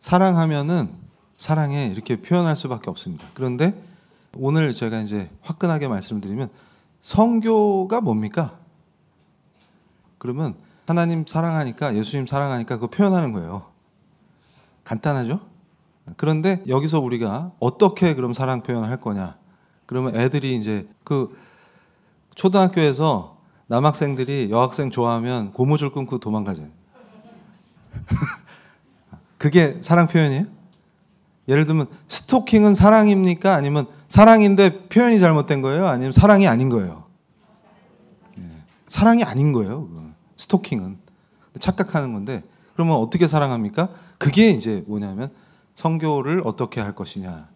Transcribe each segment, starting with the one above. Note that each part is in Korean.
사랑하면은 사랑해 이렇게 표현할 수밖에 없습니다. 그런데 오늘 제가 이제 화끈하게 말씀드리면 성교가 뭡니까? 그러면 하나님 사랑하니까, 예수님 사랑하니까 그거 표현하는 거예요. 간단하죠? 그런데 여기서 우리가 어떻게 그럼 사랑 표현을 할 거냐? 그러면 애들이 이제 그 초등학교에서 남학생들이 여학생 좋아하면 고무줄 끊고 도망가잖아요. 그게 사랑 표현이에요? 예를 들면 스토킹은 사랑입니까? 아니면 사랑인데 표현이 잘못된 거예요? 아니면 사랑이 아닌 거예요? 사랑이 아닌 거예요. 스토킹은 착각하는 건데, 그러면 어떻게 사랑합니까? 그게 이제 뭐냐면 성교를 어떻게 할 것이냐,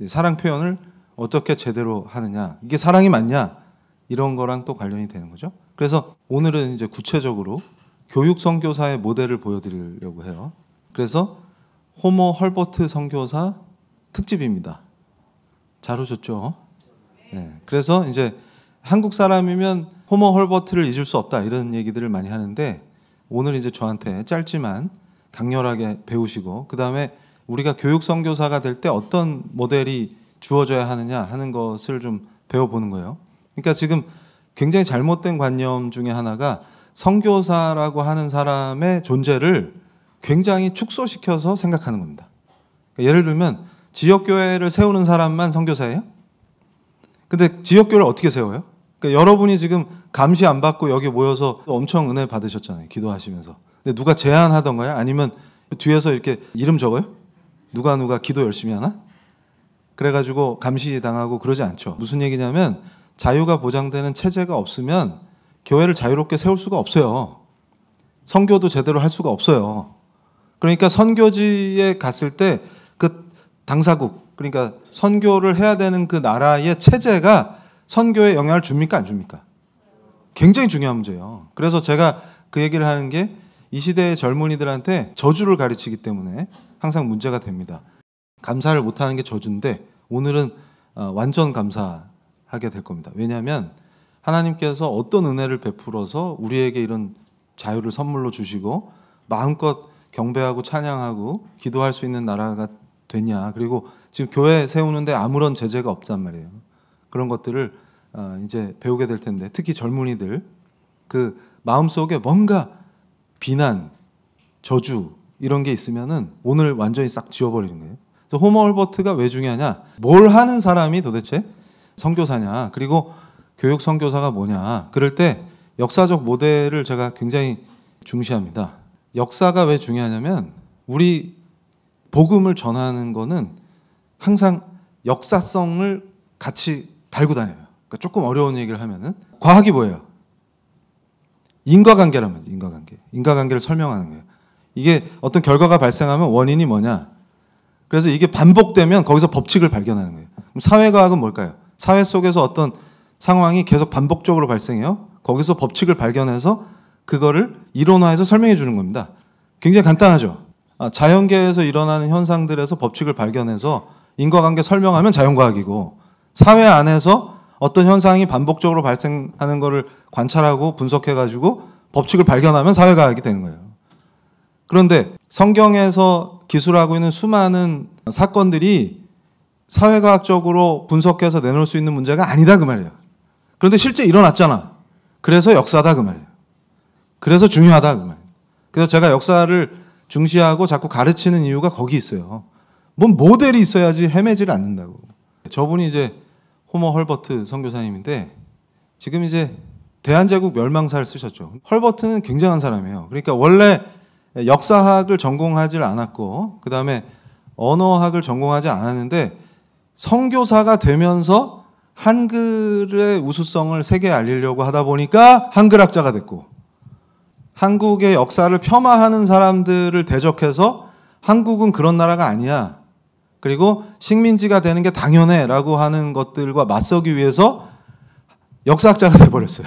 사랑 표현을 어떻게 제대로 하느냐, 이게 사랑이 맞냐, 이런 거랑 또 관련이 되는 거죠. 그래서 오늘은 이제 구체적으로 교육 선교사의 모델을 보여드리려고 해요. 그래서 호모 헐버트 선교사 특집입니다. 잘 오셨죠? 네. 그래서 이제 한국 사람이면 호모 헐버트를 잊을 수 없다, 이런 얘기들을 많이 하는데, 오늘 이제 저한테 짧지만 강렬하게 배우시고, 그 다음에 우리가 교육 선교사가 될 때 어떤 모델이 주어져야 하느냐 하는 것을 좀 배워보는 거예요. 그러니까 지금 굉장히 잘못된 관념 중에 하나가 선교사라고 하는 사람의 존재를 굉장히 축소시켜서 생각하는 겁니다. 그러니까 예를 들면 지역교회를 세우는 사람만 선교사예요? 근데 지역교회를 어떻게 세워요? 그러니까 여러분이 지금 감시 안 받고 여기 모여서 엄청 은혜 받으셨잖아요, 기도하시면서. 근데 누가 제안하던가요? 아니면 뒤에서 이렇게 이름 적어요? 누가 기도 열심히 하나? 그래가지고 감시 당하고 그러지 않죠. 무슨 얘기냐면 자유가 보장되는 체제가 없으면 교회를 자유롭게 세울 수가 없어요. 선교도 제대로 할 수가 없어요. 그러니까 선교지에 갔을 때 그 당사국, 그러니까 선교를 해야 되는 그 나라의 체제가 선교에 영향을 줍니까, 안 줍니까? 굉장히 중요한 문제예요. 그래서 제가 그 얘기를 하는 게 이 시대의 젊은이들한테 저주를 가르치기 때문에 항상 문제가 됩니다. 감사를 못하는 게 저주인데 오늘은 완전 감사하게 될 겁니다. 왜냐하면 하나님께서 어떤 은혜를 베풀어서 우리에게 이런 자유를 선물로 주시고 마음껏 경배하고 찬양하고 기도할 수 있는 나라가 됐냐. 그리고 지금 교회 세우는데 아무런 제재가 없단 말이에요. 그런 것들을 이제 배우게 될 텐데, 특히 젊은이들 그 마음속에 뭔가 비난, 저주 이런 게 있으면은 오늘 완전히 싹 지워버리는 거예요. 그래서 호모 헐버트가 왜 중요하냐? 뭘 하는 사람이 도대체 선교사냐? 그리고 교육 선교사가 뭐냐? 그럴 때 역사적 모델을 제가 굉장히 중시합니다. 역사가 왜 중요하냐면 우리 복음을 전하는 거는 항상 역사성을 같이 달고 다녀요. 그러니까 조금 어려운 얘기를 하면은 과학이 뭐예요? 인과관계란 말이죠. 인과관계를 설명하는 거예요. 이게 어떤 결과가 발생하면 원인이 뭐냐? 그래서 이게 반복되면 거기서 법칙을 발견하는 거예요. 그럼 사회과학은 뭘까요? 사회 속에서 어떤 상황이 계속 반복적으로 발생해요. 거기서 법칙을 발견해서 그거를 이론화해서 설명해 주는 겁니다. 굉장히 간단하죠. 자연계에서 일어나는 현상들에서 법칙을 발견해서 인과관계 설명하면 자연과학이고, 사회 안에서 어떤 현상이 반복적으로 발생하는 것을 관찰하고 분석해가지고 법칙을 발견하면 사회과학이 되는 거예요. 그런데 성경에서 기술하고 있는 수많은 사건들이 사회과학적으로 분석해서 내놓을 수 있는 문제가 아니다, 그 말이에요. 그런데 실제 일어났잖아. 그래서 역사다, 그 말이에요. 그래서 중요하다, 그 말이에요. 그래서 제가 역사를 중시하고 자꾸 가르치는 이유가 거기 있어요. 뭔 모델이 있어야지 헤매지를 않는다고. 저분이 이제 호모 헐버트 선교사님인데 지금 이제 대한제국 멸망사를 쓰셨죠. 헐버트는 굉장한 사람이에요. 그러니까 원래 역사학을 전공하지 않았고 그 다음에 언어학을 전공하지 않았는데 선교사가 되면서 한글의 우수성을 세계에 알리려고 하다 보니까 한글학자가 됐고, 한국의 역사를 폄하하는 사람들을 대적해서 한국은 그런 나라가 아니야, 그리고 식민지가 되는 게 당연해 라고 하는 것들과 맞서기 위해서 역사학자가 돼버렸어요.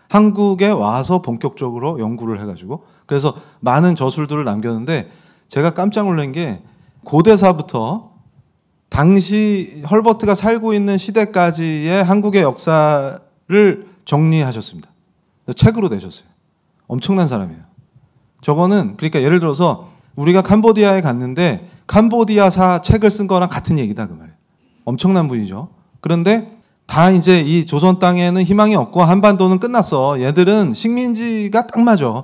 한국에 와서 본격적으로 연구를 해가지고, 그래서 많은 저술들을 남겼는데 제가 깜짝 놀란 게 고대사부터 당시 헐버트가 살고 있는 시대까지의 한국의 역사를 정리하셨습니다. 책으로 내셨어요. 엄청난 사람이에요. 저거는 그러니까 예를 들어서 우리가 캄보디아에 갔는데 캄보디아사 책을 쓴 거랑 같은 얘기다 그 말이에요. 엄청난 분이죠. 그런데 다 이제 이 조선 땅에는 희망이 없고 한반도는 끝났어. 얘들은 식민지가 딱 맞아.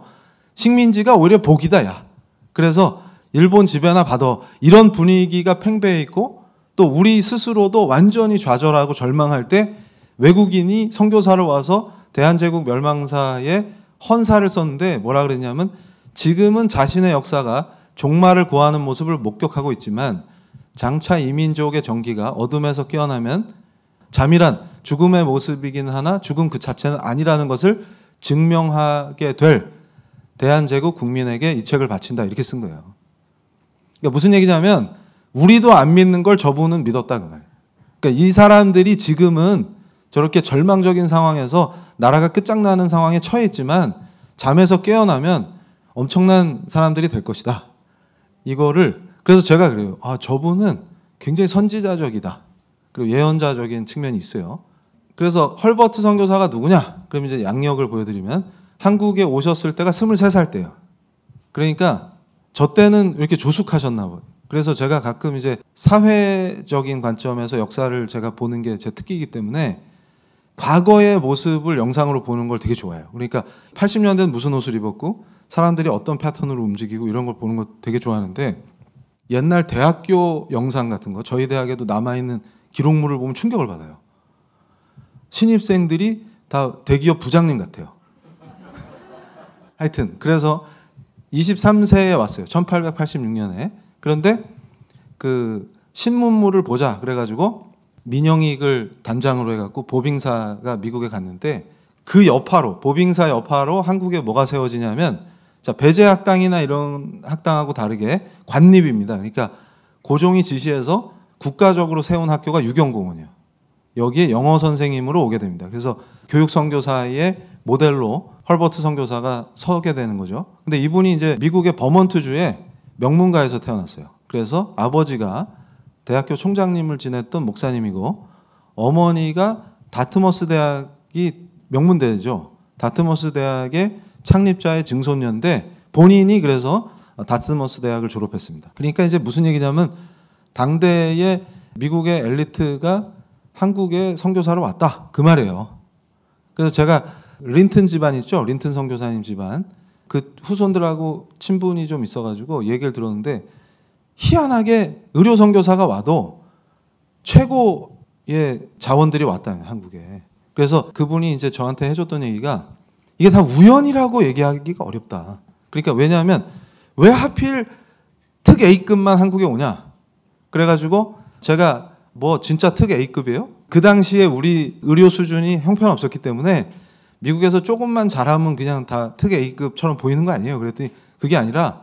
식민지가 오히려 복이다 야. 그래서 일본 지배나 받아. 이런 분위기가 팽배해 있고 또 우리 스스로도 완전히 좌절하고 절망할 때 외국인이 선교사로 와서 대한제국 멸망사에 헌사를 썼는데 뭐라 그랬냐면 지금은 자신의 역사가 종말을 고하는 모습을 목격하고 있지만 장차 이민족의 정기가 어둠에서 깨어나면 잠이란 죽음의 모습이긴 하나 죽음 그 자체는 아니라는 것을 증명하게 될 대한제국 국민에게 이 책을 바친다 이렇게 쓴 거예요. 그러니까 무슨 얘기냐면 우리도 안 믿는 걸 저분은 믿었다 그 말이에요. 그러니까 이 사람들이 지금은 저렇게 절망적인 상황에서 나라가 끝장나는 상황에 처해 있지만 잠에서 깨어나면 엄청난 사람들이 될 것이다. 이거를 그래서 제가 그래요. 아, 저분은 굉장히 선지자적이다. 그리고 예언자적인 측면이 있어요. 그래서 헐버트 선교사가 누구냐? 그럼 이제 양력을 보여드리면 한국에 오셨을 때가 23살 때예요. 그러니까 저 때는 이렇게 조숙하셨나 봐요. 그래서 제가 가끔 이제 사회적인 관점에서 역사를 제가 보는 게 제 특기이기 때문에 과거의 모습을 영상으로 보는 걸 되게 좋아해요. 그러니까 80년대는 무슨 옷을 입었고 사람들이 어떤 패턴으로 움직이고 이런 걸 보는 거 되게 좋아하는데 옛날 대학교 영상 같은 거 저희 대학에도 남아있는 기록물을 보면 충격을 받아요. 신입생들이 다 대기업 부장님 같아요. 하여튼 그래서 23세에 왔어요. 1886년에. 그런데 그 신문물을 보자 그래가지고 민영익을 단장으로 해갖고 보빙사가 미국에 갔는데 그 여파로 보빙사 여파로 한국에 뭐가 세워지냐면 자 배제학당이나 이런 학당하고 다르게 관립입니다. 그러니까 고종이 지시해서 국가적으로 세운 학교가 유경공원이에요. 여기에 영어 선생님으로 오게 됩니다. 그래서 교육 선교사의 모델로 헐버트 선교사가 서게 되는 거죠. 근데 이분이 이제 미국의 버몬트주의 명문가에서 태어났어요. 그래서 아버지가 대학교 총장님을 지냈던 목사님이고 어머니가 다트머스 대학이 명문대죠. 다트머스 대학의 창립자의 증손녀인데 본인이 그래서 다트머스 대학을 졸업했습니다. 그러니까 이제 무슨 얘기냐면 당대의 미국의 엘리트가 한국에 선교사로 왔다 그 말이에요. 그래서 제가 린튼 집안 있죠? 린튼 선교사님 집안 그 후손들하고 친분이 좀 있어가지고 얘기를 들었는데 희한하게 의료 선교사가 와도 최고의 자원들이 왔다는 거예요, 한국에. 그래서 그분이 이제 저한테 해줬던 얘기가 이게 다 우연이라고 얘기하기가 어렵다. 그러니까 왜냐하면 왜 하필 특 A급만 한국에 오냐? 그래가지고 제가 뭐 진짜 특 A급이에요? 그 당시에 우리 의료 수준이 형편없었기 때문에 미국에서 조금만 잘하면 그냥 다 특 A급처럼 보이는 거 아니에요? 그랬더니 그게 아니라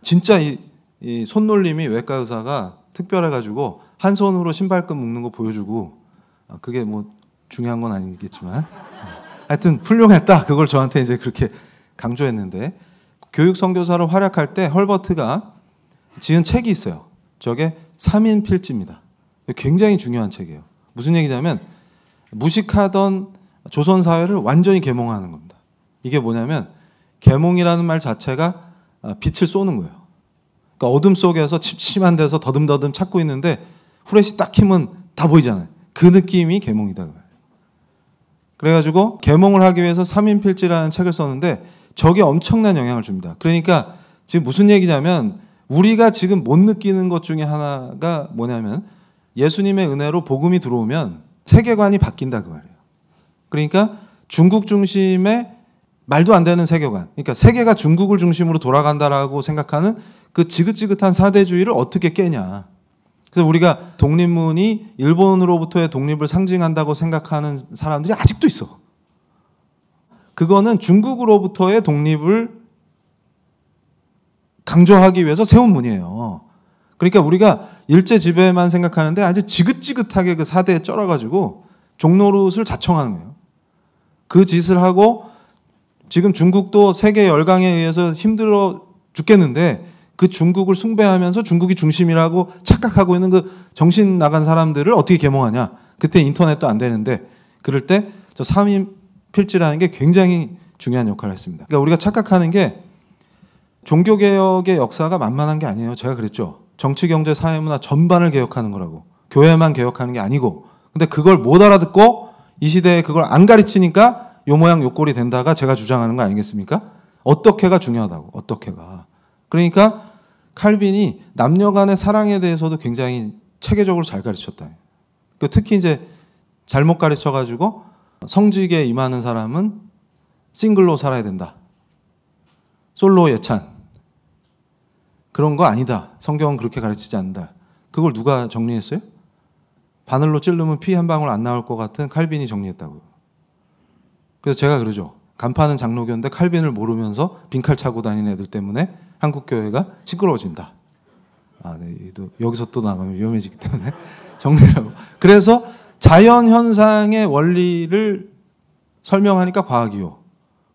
진짜 이 손놀림이 외과 의사가 특별해가지고 한 손으로 신발끈 묶는 거 보여주고 그게 뭐 중요한 건 아니겠지만 하여튼 훌륭했다. 그걸 저한테 이제 그렇게 강조했는데 교육 선교사로 활약할 때 헐버트가 지은 책이 있어요. 저게 3인 필지입니다. 굉장히 중요한 책이에요. 무슨 얘기냐면 무식하던 조선 사회를 완전히 계몽하는 겁니다. 이게 뭐냐면 계몽이라는 말 자체가 빛을 쏘는 거예요. 그러니까 어둠 속에서 침침한 데서 더듬더듬 찾고 있는데 후레쉬 딱 켜면 다 보이잖아요. 그 느낌이 계몽이다. 그래가지고 계몽을 하기 위해서 3인 필지라는 책을 썼는데 저게 엄청난 영향을 줍니다. 그러니까 지금 무슨 얘기냐면 우리가 지금 못 느끼는 것 중에 하나가 뭐냐면 예수님의 은혜로 복음이 들어오면 세계관이 바뀐다 그 말이에요. 그러니까 중국 중심의 말도 안 되는 세계관. 그러니까 세계가 중국을 중심으로 돌아간다라고 생각하는 그 지긋지긋한 사대주의를 어떻게 깨냐. 그래서 우리가 독립문이 일본으로부터의 독립을 상징한다고 생각하는 사람들이 아직도 있어. 그거는 중국으로부터의 독립을 강조하기 위해서 세운 문이에요. 그러니까 우리가 일제 지배만 생각하는데 아주 지긋지긋하게 그 사대에 쩔어가지고 종노릇을 자청하는 거예요. 그 짓을 하고 지금 중국도 세계 열강에 의해서 힘들어 죽겠는데 그 중국을 숭배하면서 중국이 중심이라고 착각하고 있는 그 정신 나간 사람들을 어떻게 계몽하냐. 그때 인터넷도 안 되는데 그럴 때 저 3인 필지라는 게 굉장히 중요한 역할을 했습니다. 그러니까 우리가 착각하는 게 종교개혁의 역사가 만만한 게 아니에요. 제가 그랬죠. 정치, 경제, 사회문화 전반을 개혁하는 거라고. 교회만 개혁하는 게 아니고. 근데 그걸 못 알아듣고 이 시대에 그걸 안 가르치니까 요 모양 요 꼴이 된다가 제가 주장하는 거 아니겠습니까? 어떻게가 중요하다고. 어떻게가. 그러니까 칼빈이 남녀 간의 사랑에 대해서도 굉장히 체계적으로 잘 가르쳤다. 특히 이제 잘못 가르쳐가지고 성직에 임하는 사람은 싱글로 살아야 된다. 솔로 예찬. 그런 거 아니다. 성경은 그렇게 가르치지 않는다. 그걸 누가 정리했어요? 바늘로 찌르면 피 한 방울 안 나올 것 같은 칼빈이 정리했다고요. 그래서 제가 그러죠. 간파는 장로교인데 칼빈을 모르면서 빈칼 차고 다니는 애들 때문에 한국 교회가 시끄러워진다. 네. 여기서 또 나가면 위험해지기 때문에 정리라고. 그래서 자연 현상의 원리를 설명하니까 과학이요.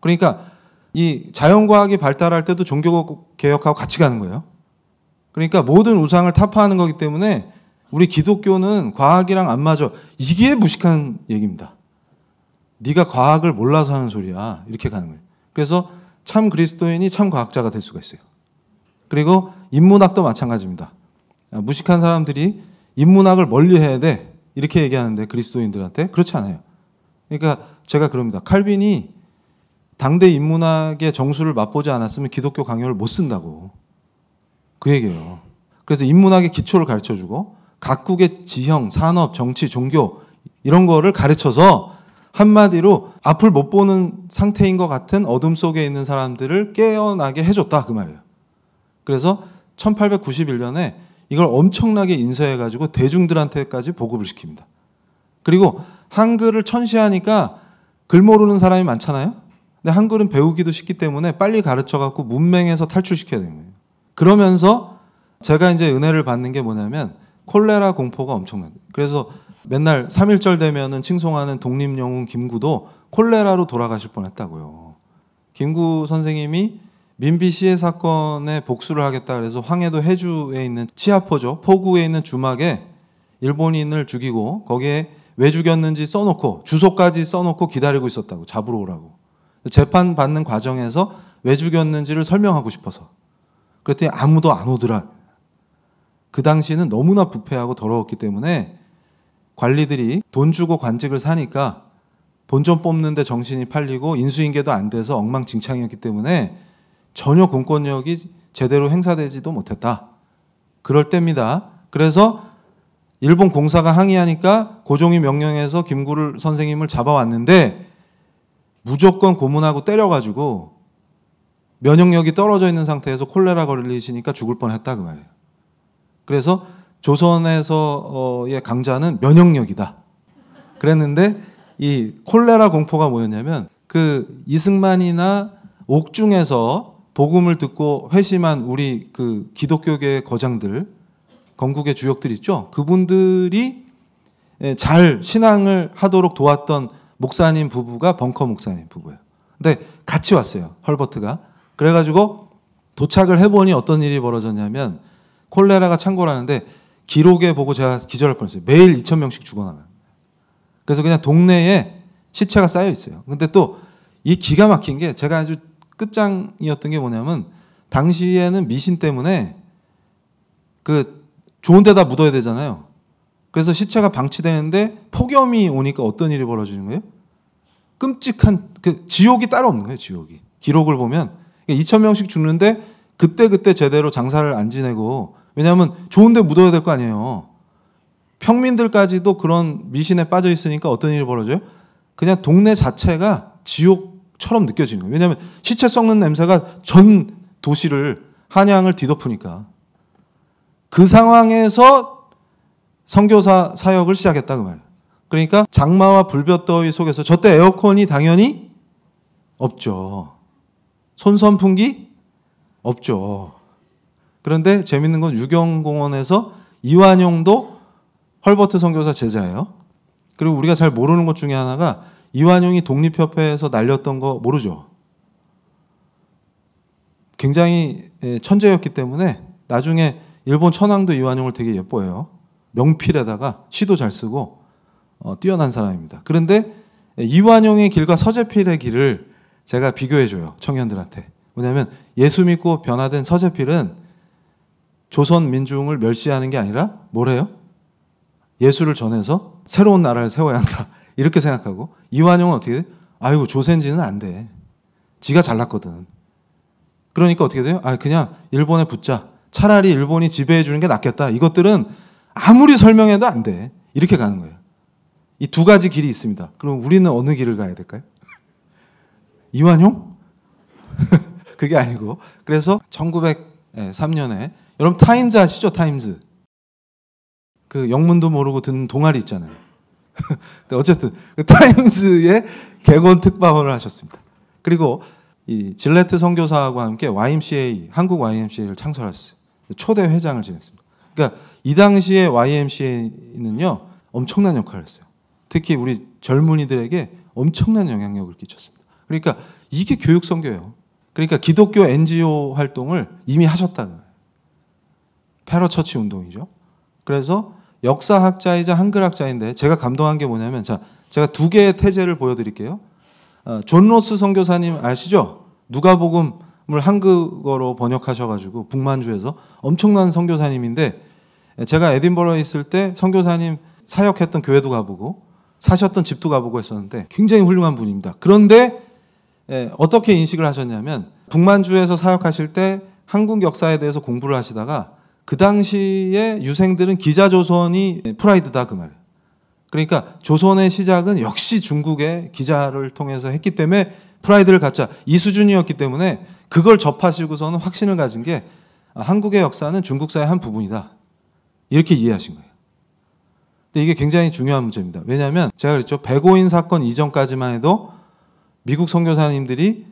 그러니까 이 자연과학이 발달할 때도 종교 개혁하고 같이 가는 거예요. 그러니까 모든 우상을 타파하는 거기 때문에 우리 기독교는 과학이랑 안 맞아. 이게 무식한 얘기입니다. 네가 과학을 몰라서 하는 소리야. 이렇게 가는 거예요. 그래서 참 그리스도인이 참 과학자가 될 수가 있어요. 그리고 인문학도 마찬가지입니다. 무식한 사람들이 인문학을 멀리해야 돼. 이렇게 얘기하는데 그리스도인들한테 그렇지 않아요. 그러니까 제가 그럽니다. 칼빈이 당대 인문학의 정수를 맛보지 않았으면 기독교 강요를 못 쓴다고. 그 얘기예요. 그래서 인문학의 기초를 가르쳐주고 각국의 지형, 산업, 정치, 종교 이런 거를 가르쳐서 한마디로 앞을 못 보는 상태인 것 같은 어둠 속에 있는 사람들을 깨어나게 해줬다 그 말이에요. 그래서 1891년에 이걸 엄청나게 인쇄해가지고 대중들한테까지 보급을 시킵니다. 그리고 한글을 천시하니까 글 모르는 사람이 많잖아요. 근데 한글은 배우기도 쉽기 때문에 빨리 가르쳐갖고 문맹에서 탈출시켜야 되는 거예요. 그러면서 제가 이제 은혜를 받는 게 뭐냐면 콜레라 공포가 엄청나요. 그래서 맨날 3.1절 되면은 칭송하는 독립영웅 김구도 콜레라로 돌아가실 뻔했다고요. 김구 선생님이 민비 시해 사건에 복수를 하겠다 그래서 황해도 해주에 있는 치아포죠. 포구에 있는 주막에 일본인을 죽이고 거기에 왜 죽였는지 써놓고 주소까지 써놓고 기다리고 있었다고. 잡으러 오라고. 재판 받는 과정에서 왜 죽였는지를 설명하고 싶어서. 그랬더니 아무도 안 오더라. 그 당시는 너무나 부패하고 더러웠기 때문에 관리들이 돈 주고 관직을 사니까 본전 뽑는데 정신이 팔리고 인수인계도 안 돼서 엉망진창이었기 때문에 전혀 공권력이 제대로 행사되지도 못했다. 그럴 때입니다. 그래서 일본 공사가 항의하니까 고종이 명령해서 김구를 선생님을 잡아왔는데 무조건 고문하고 때려가지고 면역력이 떨어져 있는 상태에서 콜레라 걸리시니까 죽을 뻔했다 그 말이에요. 그래서 조선에서의 강자는 면역력이다. 그랬는데 이 콜레라 공포가 뭐였냐면 그 이승만이나 옥중에서 복음을 듣고 회심한 우리 그 기독교계의 거장들, 건국의 주역들 있죠. 그분들이 잘 신앙을 하도록 도왔던 목사님 부부가 벙커 목사님 부부예요. 근데 같이 왔어요. 헐버트가. 그래가지고 도착을 해보니 어떤 일이 벌어졌냐면 콜레라가 창궐하는데 기록에 보고 제가 기절할 뻔했어요. 매일 2,000명씩 죽어나가요. 그래서 그냥 동네에 시체가 쌓여 있어요. 근데 또 이 기가 막힌 게 제가 아주 끝장이었던 게 뭐냐면 당시에는 미신 때문에 그 좋은 데다 묻어야 되잖아요. 그래서 시체가 방치되는데 폭염이 오니까 어떤 일이 벌어지는 거예요? 끔찍한 그 지옥이 따로 없는 거예요. 지옥이. 기록을 보면 2,000명씩 죽는데 그때 제대로 장사를 안 지내고 왜냐하면 좋은 데 묻어야 될 거 아니에요. 평민들까지도 그런 미신에 빠져 있으니까 어떤 일이 벌어져요? 그냥 동네 자체가 지옥처럼 느껴지는 거예요. 왜냐하면 시체 썩는 냄새가 전 도시를 한양을 뒤덮으니까. 그 상황에서 선교사 사역을 시작했다 그 말이에요. 그러니까 장마와 불볕더위 속에서 저때 에어컨이 당연히 없죠. 손선풍기 없죠. 그런데 재밌는 건 유경공원에서 이완용도 헐버트 선교사 제자예요. 그리고 우리가 잘 모르는 것 중에 하나가 이완용이 독립협회에서 날렸던 거 모르죠. 굉장히 천재였기 때문에 나중에 일본 천황도 이완용을 되게 예뻐해요. 명필에다가 시도 잘 쓰고 뛰어난 사람입니다. 그런데 이완용의 길과 서재필의 길을 제가 비교해줘요. 청년들한테. 뭐냐면 예수 믿고 변화된 서재필은 조선 민중을 멸시하는 게 아니라 뭐래요? 예수를 전해서 새로운 나라를 세워야 한다. 이렇게 생각하고, 이완용은 어떻게 돼? 아이고 조센지는 안 돼. 지가 잘났거든. 그러니까 어떻게 돼요? 그냥 일본에 붙자. 차라리 일본이 지배해 주는 게 낫겠다. 이것들은 아무리 설명해도 안 돼. 이렇게 가는 거예요. 이 두 가지 길이 있습니다. 그럼 우리는 어느 길을 가야 될까요? 이완용? 그게 아니고. 그래서 1903년에 여러분 타임즈 아시죠? 타임즈. 그 영문도 모르고 듣는 동아리 있잖아요. 어쨌든 그 타임즈의 개건 특파원을 하셨습니다. 그리고 이 질레트 선교사하고 함께 YMCA, 한국 YMCA를 창설하셨어요. 초대 회장을 지냈습니다. 그러니까 이 당시에 YMCA는요 엄청난 역할을 했어요. 특히 우리 젊은이들에게 엄청난 영향력을 끼쳤습니다. 그러니까 이게 교육 선교예요. 그러니까 기독교 NGO 활동을 이미 하셨다는 거예요. 패러처치 운동이죠. 그래서 역사학자이자 한글학자인데 제가 감동한 게 뭐냐면, 자, 제가 두 개의 태제를 보여드릴게요. 존 로스 선교사님 아시죠? 누가복음을 한국어로 번역하셔가지고 북만주에서 엄청난 선교사님인데, 제가 에딘버러에 있을 때 선교사님 사역했던 교회도 가보고 사셨던 집도 가보고 했었는데 굉장히 훌륭한 분입니다. 그런데 어떻게 인식을 하셨냐면, 북만주에서 사역하실 때 한국 역사에 대해서 공부를 하시다가 그 당시에 유생들은 기자조선이 프라이드다 그 말이에요. 그러니까 조선의 시작은 역시 중국의 기자를 통해서 했기 때문에 프라이드를 갖자, 이 수준이었기 때문에 그걸 접하시고서는 확신을 가진 게 한국의 역사는 중국사의 한 부분이다. 이렇게 이해하신 거예요. 근데 이게 굉장히 중요한 문제입니다. 왜냐하면 제가 그랬죠. 백오인 사건 이전까지만 해도 미국 선교사님들이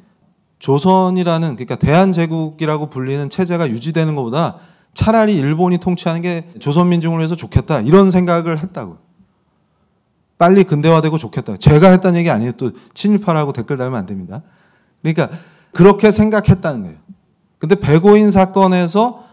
조선이라는, 그러니까 대한제국이라고 불리는 체제가 유지되는 것보다 차라리 일본이 통치하는 게 조선 민중을 위해서 좋겠다, 이런 생각을 했다고요. 빨리 근대화되고 좋겠다. 제가 했다는 얘기 아니에요. 또 친일파라고 댓글 달면 안 됩니다. 그러니까 그렇게 생각했다는 거예요. 근데 백오인 사건에서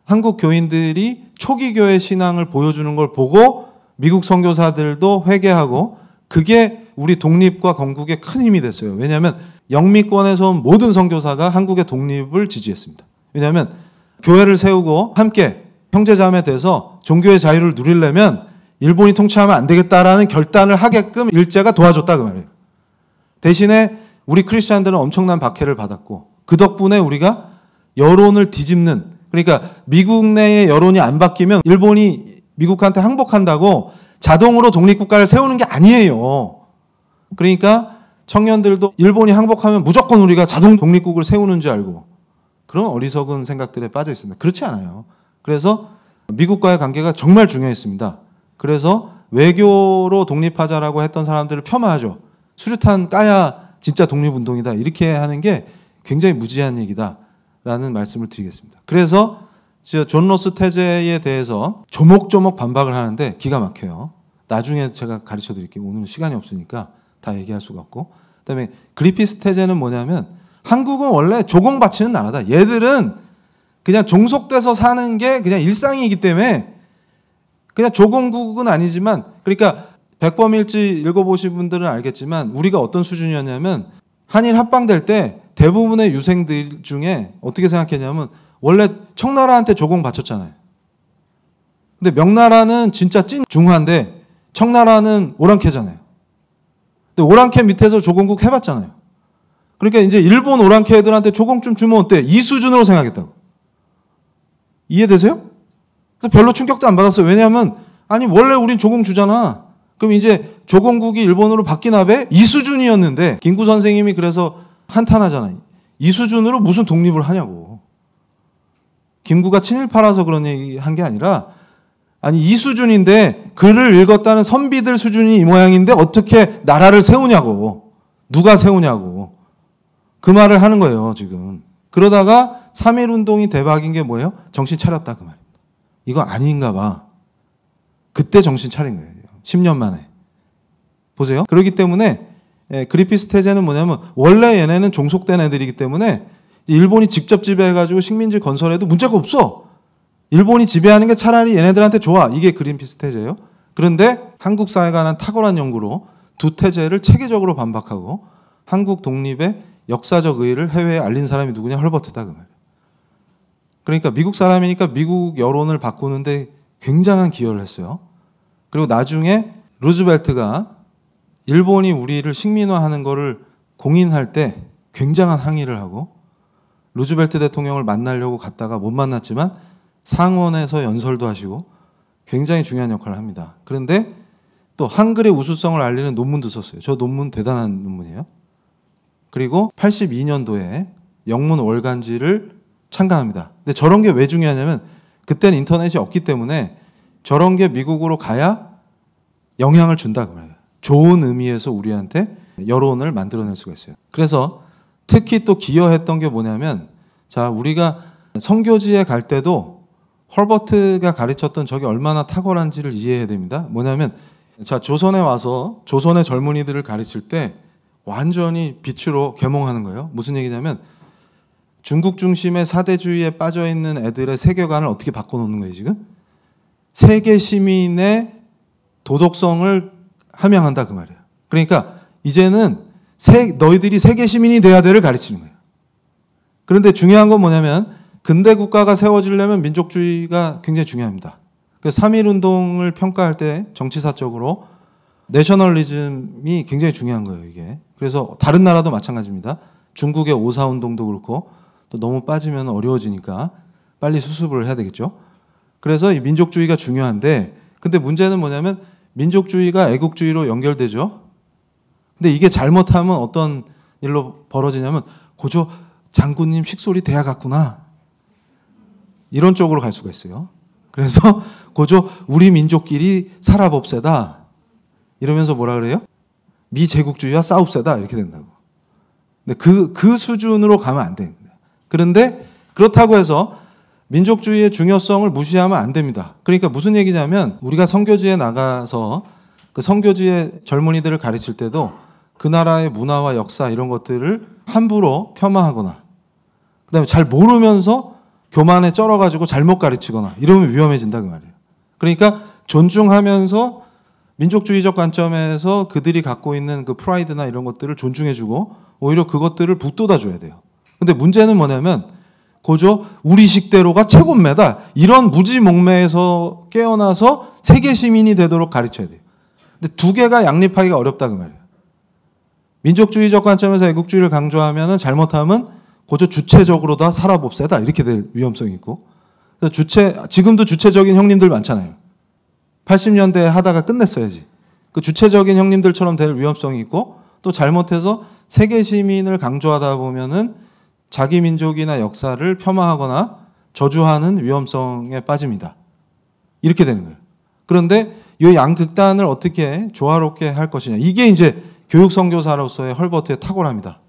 한국 교인들이 초기 교회 신앙을 보여주는 걸 보고 미국 선교사들도 회개하고, 그게 우리 독립과 건국에 큰 힘이 됐어요. 왜냐하면 영미권에서 온 모든 선교사가 한국의 독립을 지지했습니다. 왜냐하면 교회를 세우고 함께 형제자매 돼서 종교의 자유를 누리려면 일본이 통치하면 안 되겠다라는 결단을 하게끔 일제가 도와줬다 그 말이에요. 대신에 우리 크리스찬들은 엄청난 박해를 받았고, 그 덕분에 우리가 여론을 뒤집는, 그러니까 미국 내의 여론이 안 바뀌면 일본이 미국한테 항복한다고 자동으로 독립국가를 세우는 게 아니에요. 그러니까 청년들도 일본이 항복하면 무조건 우리가 자동 독립국을 세우는 줄 알고 그런 어리석은 생각들에 빠져 있습니다. 그렇지 않아요. 그래서 미국과의 관계가 정말 중요했습니다. 그래서 외교로 독립하자라고 했던 사람들을 폄하하죠. 수류탄 까야 진짜 독립운동이다, 이렇게 하는 게 굉장히 무지한 얘기다라는 말씀을 드리겠습니다. 그래서 존 로스 태제에 대해서 조목조목 반박을 하는데 기가 막혀요. 나중에 제가 가르쳐 드릴게요. 오늘은 시간이 없으니까 다 얘기할 수가 없고. 그다음에 그리피스 태제는 뭐냐면, 한국은 원래 조공바치는 나라다. 얘들은 그냥 종속돼서 사는 게 그냥 일상이기 때문에 그냥 조공국은 아니지만, 그러니까 백범일지 읽어보신 분들은 알겠지만 우리가 어떤 수준이었냐면, 한일 합방될 때 대부분의 유생들 중에 어떻게 생각했냐면, 원래 청나라한테 조공 바쳤잖아요. 근데 명나라는 진짜 찐 중화인데 청나라는 오랑캐잖아요. 근데 오랑캐 밑에서 조공국 해봤잖아요. 그러니까 이제 일본 오랑캐 애들한테 조공 좀 주면 어때? 이 수준으로 생각했다고. 이해되세요? 그래서 별로 충격도 안 받았어요. 왜냐하면 아니 원래 우린 조공 주잖아. 그럼 이제 조공국이 일본으로 바뀌나 배? 이 수준이었는데 김구 선생님이 그래서 한탄하잖아요. 이 수준으로 무슨 독립을 하냐고. 김구가 친일파라서 그런 얘기 한 게 아니라, 아니 이 수준인데 글을 읽었다는 선비들 수준이 이 모양인데 어떻게 나라를 세우냐고. 누가 세우냐고. 그 말을 하는 거예요 지금. 그러다가 3.1운동이 대박인 게 뭐예요? 정신 차렸다 그 말입니다. 이거 아닌가 봐. 그때 정신 차린 거예요. 10년 만에. 보세요. 그렇기 때문에 그리피스 태제는 뭐냐면, 원래 얘네는 종속된 애들이기 때문에 일본이 직접 지배해가지고 식민지 건설에도 문제가 없어. 일본이 지배하는 게 차라리 얘네들한테 좋아. 이게 그린피스 태제예요. 그런데 한국 사회가 한 탁월한 연구로 두 태제를 체계적으로 반박하고 한국 독립에 역사적 의의를 해외에 알린 사람이 누구냐? 헐버트다 그 말이에요. 그러니까 미국 사람이니까 미국 여론을 바꾸는데 굉장한 기여를 했어요. 그리고 나중에 루즈벨트가 일본이 우리를 식민화하는 거를 공인할 때 굉장한 항의를 하고 루즈벨트 대통령을 만나려고 갔다가 못 만났지만 상원에서 연설도 하시고 굉장히 중요한 역할을 합니다. 그런데 또 한글의 우수성을 알리는 논문도 썼어요. 저 논문 대단한 논문이에요. 그리고 82년도에 영문 월간지를 창간합니다. 근데 저런 게 왜 중요하냐면 그때는 인터넷이 없기 때문에 저런 게 미국으로 가야 영향을 준다 그 말이에요. 좋은 의미에서 우리한테 여론을 만들어낼 수가 있어요. 그래서 특히 또 기여했던 게 뭐냐면 자 우리가 선교지에 갈 때도 헐버트가 가르쳤던 저게 얼마나 탁월한지를 이해해야 됩니다. 뭐냐면 자 조선에 와서 조선의 젊은이들을 가르칠 때 완전히 빛으로 계몽하는 거예요. 무슨 얘기냐면 중국 중심의 사대주의에 빠져있는 애들의 세계관을 어떻게 바꿔놓는 거예요 지금? 세계 시민의 도덕성을 함양한다 그 말이에요. 그러니까 이제는 너희들이 세계 시민이 돼야 돼를 가르치는 거예요. 그런데 중요한 건 뭐냐면 근대 국가가 세워지려면 민족주의가 굉장히 중요합니다. 그래서 3.1운동을 평가할 때 정치사적으로 내셔널리즘이 굉장히 중요한 거예요 이게. 그래서 다른 나라도 마찬가지입니다. 중국의 5.4운동도 그렇고 또 너무 빠지면 어려워지니까 빨리 수습을 해야 되겠죠. 그래서 이 민족주의가 중요한데 근데 문제는 뭐냐면 민족주의가 애국주의로 연결되죠. 근데 이게 잘못하면 어떤 일로 벌어지냐면 고조 장군님 식솔이 대야 같구나 이런 쪽으로 갈 수가 있어요. 그래서 고조 우리 민족끼리 살아봅세다 이러면서 뭐라 그래요? 미제국주의와 싸웁세다 이렇게 된다고. 근데 그 수준으로 가면 안 됩니다. 그런데 그렇다고 해서 민족주의의 중요성을 무시하면 안 됩니다. 그러니까 무슨 얘기냐면 우리가 선교지에 나가서 그 선교지의 젊은이들을 가르칠 때도 그 나라의 문화와 역사 이런 것들을 함부로 폄하하거나 그다음에 잘 모르면서 교만에 쩔어가지고 잘못 가르치거나 이러면 위험해진다 그 말이에요. 그러니까 존중하면서 민족주의적 관점에서 그들이 갖고 있는 그 프라이드나 이런 것들을 존중해주고 오히려 그것들을 북돋아줘야 돼요. 근데 문제는 뭐냐면 고조 우리 식대로가 최고입니다. 이런 무지몽매에서 깨어나서 세계 시민이 되도록 가르쳐야 돼요. 근데 두 개가 양립하기가 어렵다 그 말이에요. 민족주의적 관점에서 애국주의를 강조하면은 잘못하면 고조 주체적으로 다 살아봅세다 이렇게 될 위험성이 있고 지금도 주체적인 형님들 많잖아요. 80년대에 하다가 끝냈어야지. 그 주체적인 형님들처럼 될 위험성이 있고 또 잘못해서 세계 시민을 강조하다 보면은 자기 민족이나 역사를 폄하하거나 저주하는 위험성에 빠집니다. 이렇게 되는 거예요. 그런데 이 양극단을 어떻게 조화롭게 할 것이냐. 이게 이제 교육 선교사로서의 헐버트의 탁월함이다.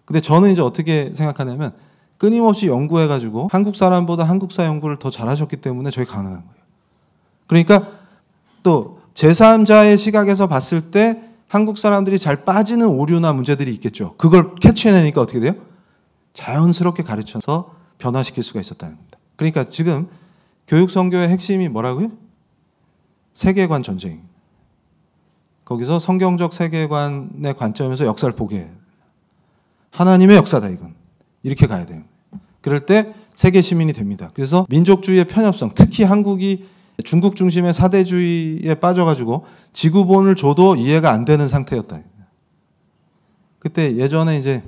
근데 저는 이제 어떻게 생각하냐면 끊임없이 연구해가지고 한국 사람보다 한국사 연구를 더 잘하셨기 때문에 저게 가능한 거예요. 그러니까 또 제3자의 시각에서 봤을 때 한국 사람들이 잘 빠지는 오류나 문제들이 있겠죠. 그걸 캐치해내니까 어떻게 돼요? 자연스럽게 가르쳐서 변화시킬 수가 있었다는 겁니다. 그러니까 지금 교육 선교의 핵심이 뭐라고요? 세계관 전쟁. 거기서 성경적 세계관의 관점에서 역사를 보게 해요. 하나님의 역사다 이건. 이렇게 가야 돼요. 그럴 때 세계 시민이 됩니다. 그래서 민족주의의 편협성, 특히 한국이 중국 중심의 사대주의에 빠져가지고 지구본을 줘도 이해가 안 되는 상태였다. 그때 예전에 이제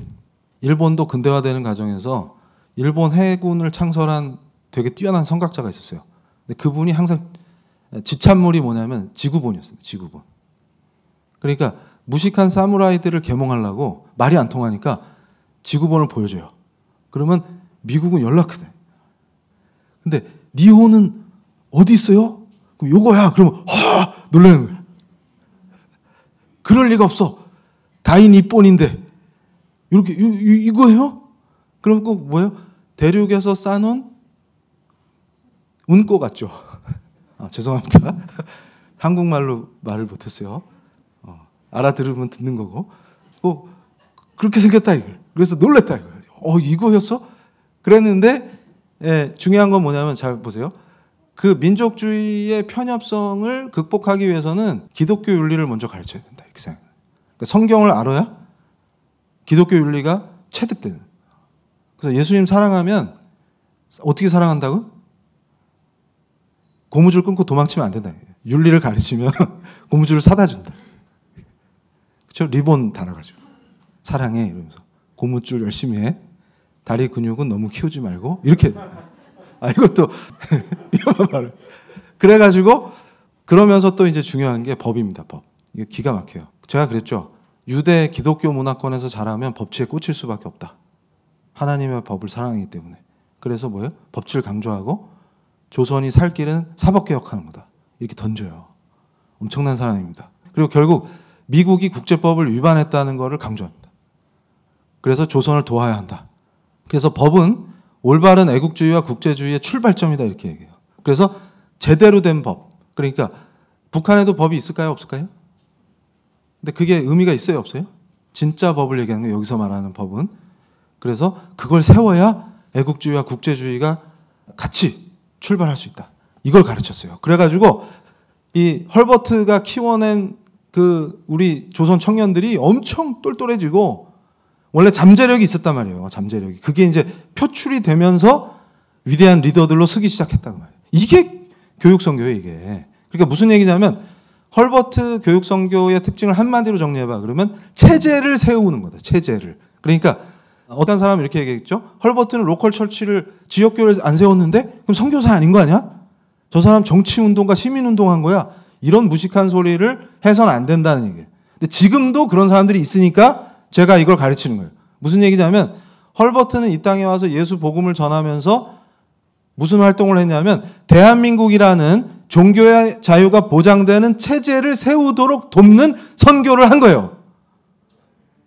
일본도 근대화되는 과정에서 일본 해군을 창설한 되게 뛰어난 선각자가 있었어요. 근데 그분이 항상 지찬물이 뭐냐면 지구본이었어요. 지구본. 그러니까 무식한 사무라이들을 계몽하려고 말이 안 통하니까 지구본을 보여줘요. 그러면 미국은 연락해. 근데 니혼은 어디 있어요? 그럼 요거야. 그러면 놀라는 거예요. 그럴 리가 없어. 다인 이본인데 이렇게 이거예요? 그럼 꼭 뭐예요? 대륙에서 싸놓은 운꼬 같죠. 죄송합니다. 한국말로 말을 못했어요. 알아들으면 듣는 거고. 그렇게 생겼다 이거. 그래서 놀랬다 이거. 이거였어? 그랬는데 중요한 건 뭐냐면 잘 보세요. 그 민족주의의 편협성을 극복하기 위해서는 기독교 윤리를 먼저 가르쳐야 된다 이렇게 생각해요. 그러니까 성경을 알아야 기독교 윤리가 체득되는. 그래서 예수님 사랑하면 어떻게 사랑한다고? 고무줄 끊고 도망치면 안 된다. 윤리를 가르치면 고무줄을 사다 준다. 그렇죠? 리본 달아가지고 사랑해 이러면서 고무줄 열심히 해. 다리 근육은 너무 키우지 말고 이렇게. 이것도 위험한 말을. 그래가지고 그러면서 또 이제 중요한 게 법입니다. 법. 이게 기가 막혀요. 제가 그랬죠. 유대 기독교 문화권에서 자라면 법치에 꽂힐 수밖에 없다. 하나님의 법을 사랑하기 때문에. 그래서 뭐예요? 법치를 강조하고 조선이 살 길은 사법개혁하는 거다. 이렇게 던져요. 엄청난 사람입니다. 그리고 결국 미국이 국제법을 위반했다는 것을 강조합니다. 그래서 조선을 도와야 한다. 그래서 법은 올바른 애국주의와 국제주의의 출발점이다 이렇게 얘기해요. 그래서 제대로 된 법. 그러니까 북한에도 법이 있을까요? 없을까요? 근데 그게 의미가 있어요? 없어요? 진짜 법을 얘기하는 거예요. 여기서 말하는 법은. 그래서 그걸 세워야 애국주의와 국제주의가 같이 출발할 수 있다. 이걸 가르쳤어요. 그래가지고 이 헐버트가 키워낸 그 우리 조선 청년들이 엄청 똘똘해지고 원래 잠재력이 있었단 말이에요. 잠재력이. 그게 이제 표출이 되면서 위대한 리더들로 서기 시작했단 말이에요. 이게 교육선교예요, 이게. 그러니까 무슨 얘기냐면 헐버트 교육선교의 특징을 한마디로 정리해봐. 그러면 체제를 세우는 거다. 체제를. 그러니까 어떤 사람은 이렇게 얘기했죠. 헐버트는 로컬 철치를 지역교회를 안 세웠는데 그럼 선교사 아닌 거 아니야? 저 사람 정치운동가 시민운동한 거야. 이런 무식한 소리를 해서는 안 된다는 얘기예요. 근데 지금도 그런 사람들이 있으니까 제가 이걸 가르치는 거예요. 무슨 얘기냐면 헐버트는 이 땅에 와서 예수 복음을 전하면서 무슨 활동을 했냐면 대한민국이라는 종교의 자유가 보장되는 체제를 세우도록 돕는 선교를 한 거예요.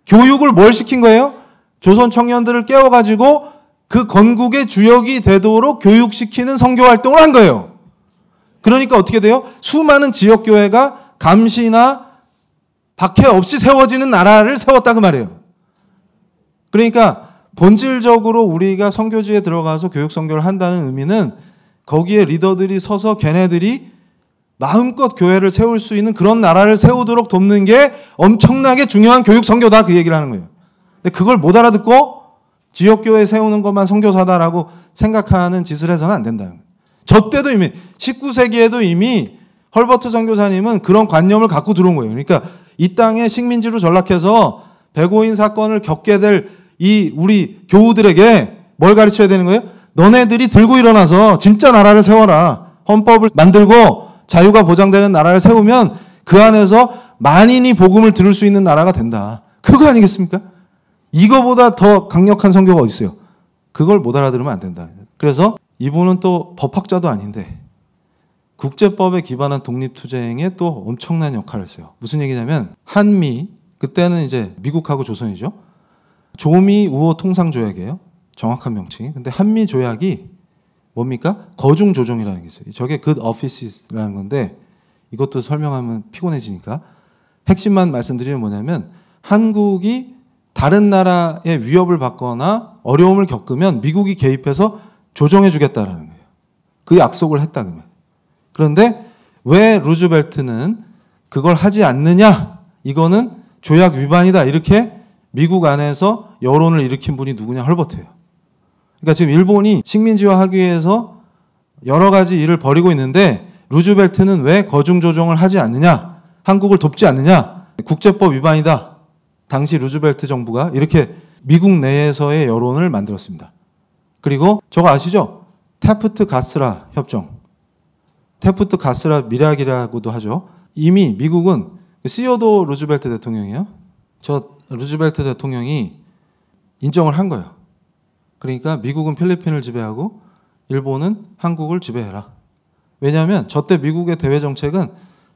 교육을 뭘 시킨 거예요? 조선 청년들을 깨워가지고 그 건국의 주역이 되도록 교육시키는 선교 활동을 한 거예요. 그러니까 어떻게 돼요? 수많은 지역교회가 감시나 박해 없이 세워지는 나라를 세웠다 그 말이에요. 그러니까 본질적으로 우리가 선교지에 들어가서 교육 선교를 한다는 의미는 거기에 리더들이 서서 걔네들이 마음껏 교회를 세울 수 있는 그런 나라를 세우도록 돕는 게 엄청나게 중요한 교육 선교다 그 얘기를 하는 거예요. 근데 그걸 못 알아듣고 지역교회 세우는 것만 선교사다라고 생각하는 짓을 해서는 안 된다는 거예요. 저 때도 이미 19세기에도 이미 헐버트 선교사님은 그런 관념을 갖고 들어온 거예요. 그러니까 이 땅에 식민지로 전락해서 백오인 사건을 겪게 될 이 우리 교우들에게 뭘 가르쳐야 되는 거예요? 너네들이 들고 일어나서 진짜 나라를 세워라. 헌법을 만들고 자유가 보장되는 나라를 세우면 그 안에서 만인이 복음을 들을 수 있는 나라가 된다. 그거 아니겠습니까? 이거보다 더 강력한 선교가 어디 있어요? 그걸 못 알아들으면 안 된다. 그래서 이분은 또 법학자도 아닌데 국제법에 기반한 독립투쟁에 또 엄청난 역할을 했어요. 무슨 얘기냐면 한미, 그때는 이제 미국하고 조선이죠. 조미 우호 통상조약이에요. 정확한 명칭이. 근데 한미 조약이 뭡니까? 거중 조정이라는 게 있어요. 저게 good offices라는 건데 이것도 설명하면 피곤해지니까 핵심만 말씀드리면 뭐냐면 한국이 다른 나라의 위협을 받거나 어려움을 겪으면 미국이 개입해서 조정해 주겠다라는 거예요. 그 약속을 했다 그 말. 그런데 왜 루즈벨트는 그걸 하지 않느냐? 이거는 조약 위반이다. 이렇게 미국 안에서 여론을 일으킨 분이 누구냐? 헐버트예요. 그러니까 지금 일본이 식민지화하기 위해서 여러 가지 일을 벌이고 있는데 루즈벨트는 왜 거중조정을 하지 않느냐? 한국을 돕지 않느냐? 국제법 위반이다. 당시 루즈벨트 정부가 이렇게 미국 내에서의 여론을 만들었습니다. 그리고 저거 아시죠? 태프트 가스라 협정. 태프트 가스라 밀약이라고도 하죠. 이미 미국은 시어도 루즈벨트 대통령이에요. 저 루즈벨트 대통령이 인정을 한 거예요. 그러니까 미국은 필리핀을 지배하고 일본은 한국을 지배해라. 왜냐하면 저때 미국의 대외 정책은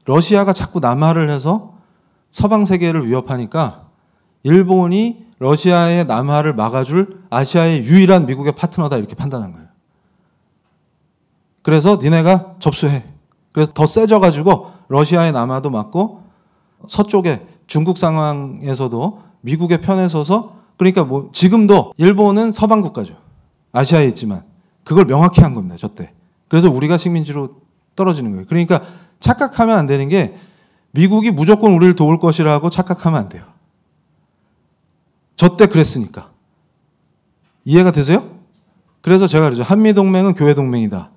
러시아가 자꾸 남하를 해서 서방 세계를 위협하니까 일본이 러시아의 남하를 막아줄 아시아의 유일한 미국의 파트너다 이렇게 판단한 거예요. 그래서 니네가 접수해. 그래서 더 세져가지고 러시아의 남하도 막고 서쪽에 중국 상황에서도 미국의 편에 서서 그러니까 뭐 지금도 일본은 서방 국가죠. 아시아에 있지만 그걸 명확히 한 겁니다. 저때. 그래서 우리가 식민지로 떨어지는 거예요. 그러니까 착각하면 안 되는 게 미국이 무조건 우리를 도울 것이라고 착각하면 안 돼요. 저 때 그랬으니까. 이해가 되세요? 그래서 제가 그러죠. 한미동맹은 교회동맹이다.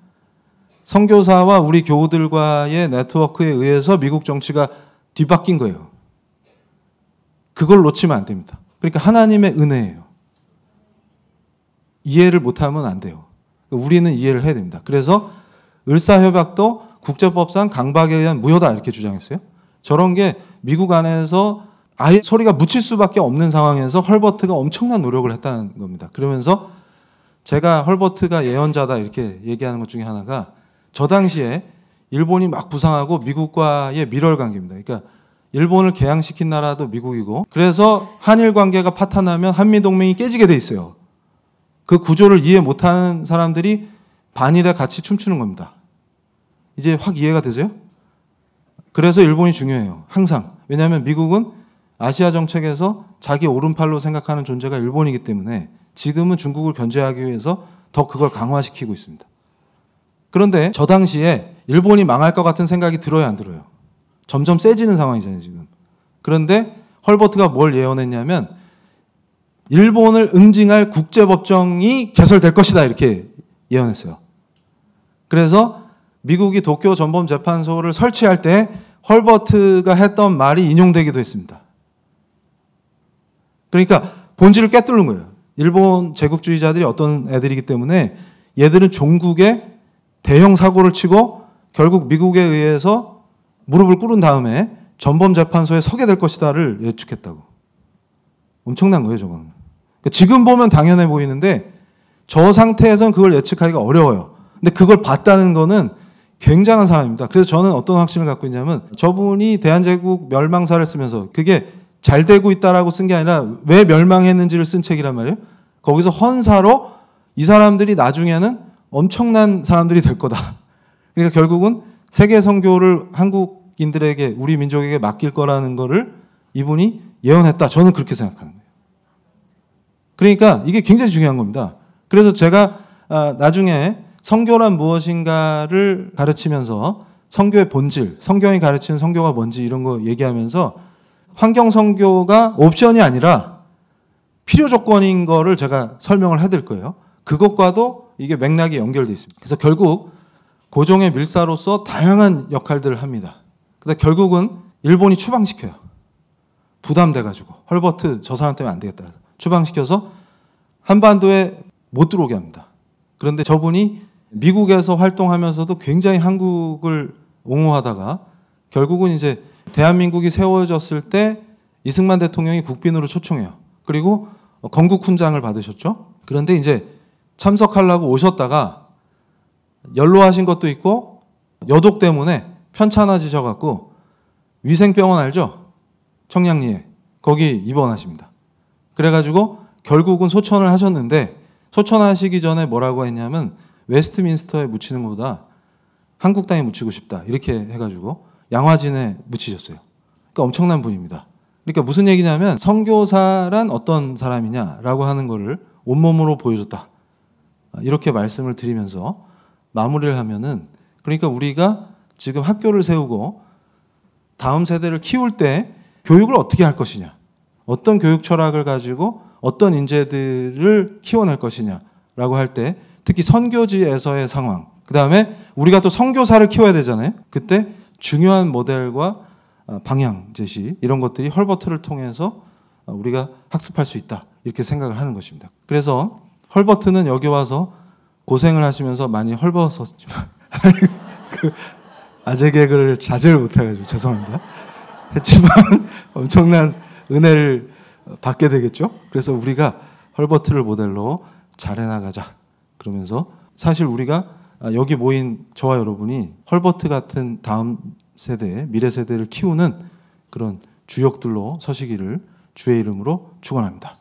선교사와 우리 교우들과의 네트워크에 의해서 미국 정치가 뒤바뀐 거예요. 그걸 놓치면 안 됩니다. 그러니까 하나님의 은혜예요. 이해를 못하면 안 돼요. 우리는 이해를 해야 됩니다. 그래서 을사협약도 국제법상 강박에 의한 무효다 이렇게 주장했어요. 저런 게 미국 안에서 아예 소리가 묻힐 수밖에 없는 상황에서 헐버트가 엄청난 노력을 했다는 겁니다. 그러면서 제가 헐버트가 예언자다 이렇게 얘기하는 것 중에 하나가 저 당시에 일본이 막 부상하고 미국과의 밀월 관계입니다. 그러니까 일본을 개항시킨 나라도 미국이고 그래서 한일 관계가 파탄나면 한미동맹이 깨지게 돼 있어요. 그 구조를 이해 못하는 사람들이 반일에 같이 춤추는 겁니다. 이제 확 이해가 되세요? 그래서 일본이 중요해요. 항상. 왜냐하면 미국은 아시아 정책에서 자기 오른팔로 생각하는 존재가 일본이기 때문에 지금은 중국을 견제하기 위해서 더 그걸 강화시키고 있습니다. 그런데 저 당시에 일본이 망할 것 같은 생각이 들어요, 안 들어요? 점점 세지는 상황이잖아요, 지금. 그런데 헐버트가 뭘 예언했냐면 일본을 응징할 국제법정이 개설될 것이다 이렇게 예언했어요. 그래서 미국이 도쿄 전범재판소를 설치할 때 헐버트가 했던 말이 인용되기도 했습니다. 그러니까 본질을 꿰뚫는 거예요. 일본 제국주의자들이 어떤 애들이기 때문에 얘들은 종국에 대형 사고를 치고 결국 미국에 의해서 무릎을 꿇은 다음에 전범재판소에 서게 될 것이다를 예측했다고. 엄청난 거예요, 저건. 그러니까 지금 보면 당연해 보이는데 저 상태에서는 그걸 예측하기가 어려워요. 근데 그걸 봤다는 거는 굉장한 사람입니다. 그래서 저는 어떤 확신을 갖고 있냐면 저분이 대한제국 멸망사를 쓰면서 그게 잘 되고 있다라고 쓴 게 아니라 왜 멸망했는지를 쓴 책이란 말이에요. 거기서 헌사로 이 사람들이 나중에는 엄청난 사람들이 될 거다. 그러니까 결국은 세계 선교를 한국인들에게 우리 민족에게 맡길 거라는 거를 이분이 예언했다. 저는 그렇게 생각하는 거예요. 그러니까 이게 굉장히 중요한 겁니다. 그래서 제가 나중에 선교란 무엇인가를 가르치면서 선교의 본질, 성경이 가르치는 선교가 뭔지 이런 거 얘기하면서 환경 선교가 옵션이 아니라 필요 조건인 거를 제가 설명을 해드릴 거예요. 그것과도 이게 맥락이 연결되어 있습니다. 그래서 결국 고종의 밀사로서 다양한 역할들을 합니다. 근데 결국은 일본이 추방시켜요. 부담돼가지고 헐버트 저 사람 때문에 안 되겠다. 추방시켜서 한반도에 못 들어오게 합니다. 그런데 저분이 미국에서 활동하면서도 굉장히 한국을 옹호하다가 결국은 이제 대한민국이 세워졌을 때 이승만 대통령이 국빈으로 초청해요. 그리고 건국 훈장을 받으셨죠. 그런데 이제 참석하려고 오셨다가 연로하신 것도 있고 여독 때문에 편찮아지셔갖고 위생병원 알죠? 청량리에 거기 입원하십니다. 그래가지고 결국은 소천을 하셨는데 소천하시기 전에 뭐라고 했냐면 웨스트민스터에 묻히는 것보다 한국 땅에 묻히고 싶다 이렇게 해가지고 양화진에 묻히셨어요. 그러니까 엄청난 분입니다. 그러니까 무슨 얘기냐면 선교사란 어떤 사람이냐라고 하는 거를 온몸으로 보여줬다. 이렇게 말씀을 드리면서 마무리를 하면은 그러니까 우리가 지금 학교를 세우고 다음 세대를 키울 때 교육을 어떻게 할 것이냐, 어떤 교육 철학을 가지고 어떤 인재들을 키워낼 것이냐라고 할 때 특히 선교지에서의 상황, 그 다음에 우리가 또 선교사를 키워야 되잖아요. 그때 중요한 모델과 방향 제시 이런 것들이 헐버트를 통해서 우리가 학습할 수 있다 이렇게 생각을 하는 것입니다. 그래서 헐버트는 여기 와서 고생을 하시면서 많이 헐벗었지만 그 아재 개그를 자제를 못해가지고 죄송합니다. 했지만 엄청난 은혜를 받게 되겠죠. 그래서 우리가 헐버트를 모델로 잘해나가자. 그러면서 사실 우리가 여기 모인 저와 여러분이 헐버트 같은 다음 세대, 미래 세대를 키우는 그런 주역들로 서시기를 주의 이름으로 축원합니다.